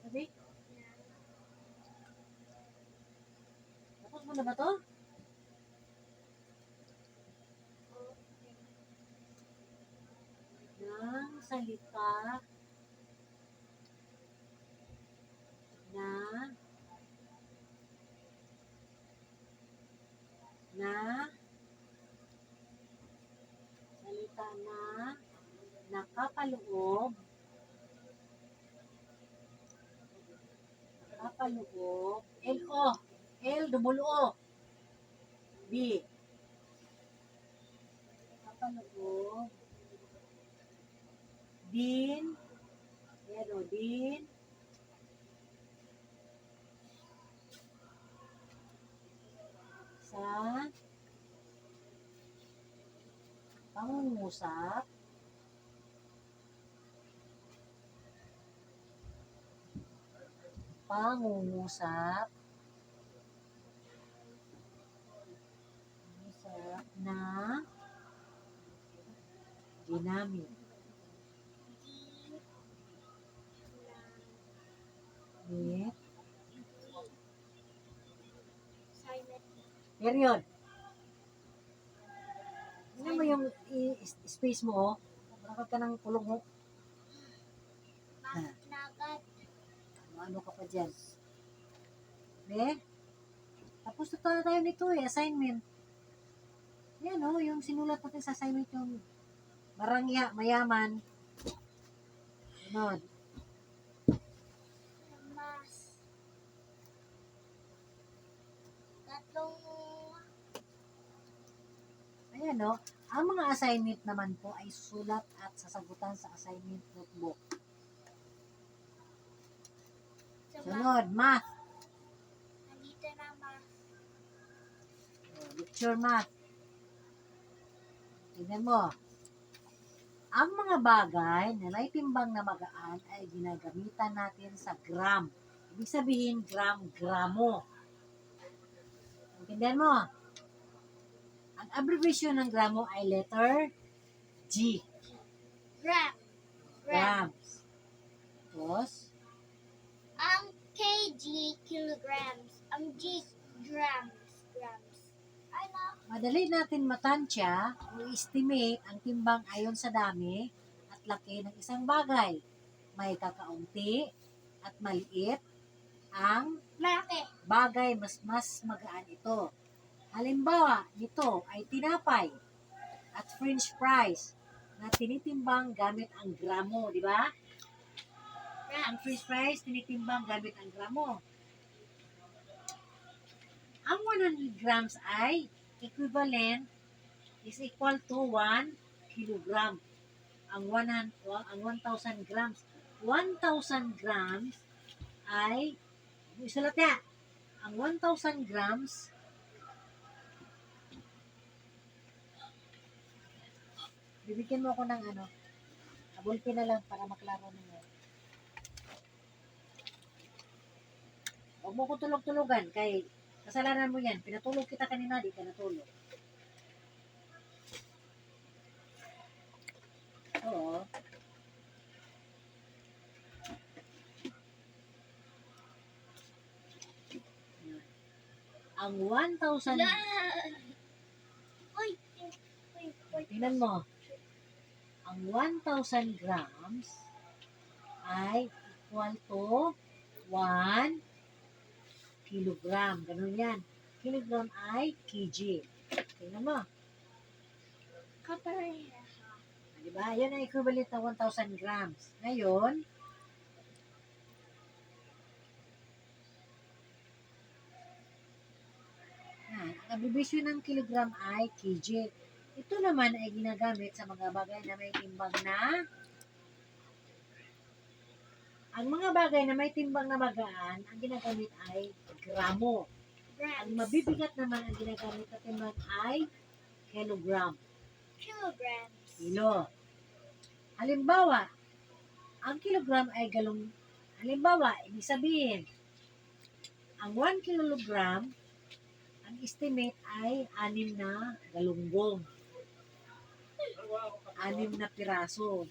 Sabi? Tapos mo na ba to? Ng salita na salita na nakapaloob L-O L-O-O B nakapaloob din sa pangungusap na ginamit period. Ano mo yung space mo, oh? Bakit ka ng kulong mo? Ano ka pa dyan? Tapos na tayo nito assignment. Yan yung sinulat natin sa assignment yung marangya, mayaman. Sunod. Ayan ang mga assignment naman po ay sulat at sasagutan sa assignment notebook. Sunod, math. Nandito na math. Lecture math. Tignan mo. Ang mga bagay na may timbang na magaan ay ginagamitan natin sa gram. Ibig sabihin, gram-gramo. Intindihan mo? Ang abbreviation ng gramo ay letter G. Grams. Tapos, ang kg, kilograms. Ang G, grams. madali natin matansya o estimate ang timbang ayon sa dami at laki ng isang bagay. May kakaunti at maliit ang Malaki. bagay mas magaan ito. Halimbawa, nito ay tinapay at french fries na tinitimbang gamit ang gramo, di ba? Ang french fries tinitimbang gamit ang gramo. Ang 100 grams ay equivalent is equal to 1 kilogram. Ang 1,000 grams. 1,000 grams ay, isulat niya, ang 1,000 grams bibigyan mo ako ng ballpen na lang para maklaro ninyo. Huwag mo ko tulog-tulogan kay kasalanan mo yan. Pinatulog kita kanina, di ka natulog. Oo. Ang 1,000... Tingnan mo. Ang 1,000 grams ay equal to 1 kilogram. Ganun yan. Kilogram ay kg. Tingnan mo. Diba? Yan ang equivalent ng 1,000 grams. Ngayon, ang abbreviation ng kilogram ay kg. Ito naman ay ginagamit sa mga bagay na may timbang na ang mga bagay na may timbang na magaan, ang ginagamit ay gramo. Ang mabibigat naman ang ginagamit na timbang ay kilogram. Kilo. Halimbawa, ang kilogram ay galong. Halimbawa, ibig sabihin, ang 1 kilogram, ang estimate ay 6 na galunggong. 6 na piraso.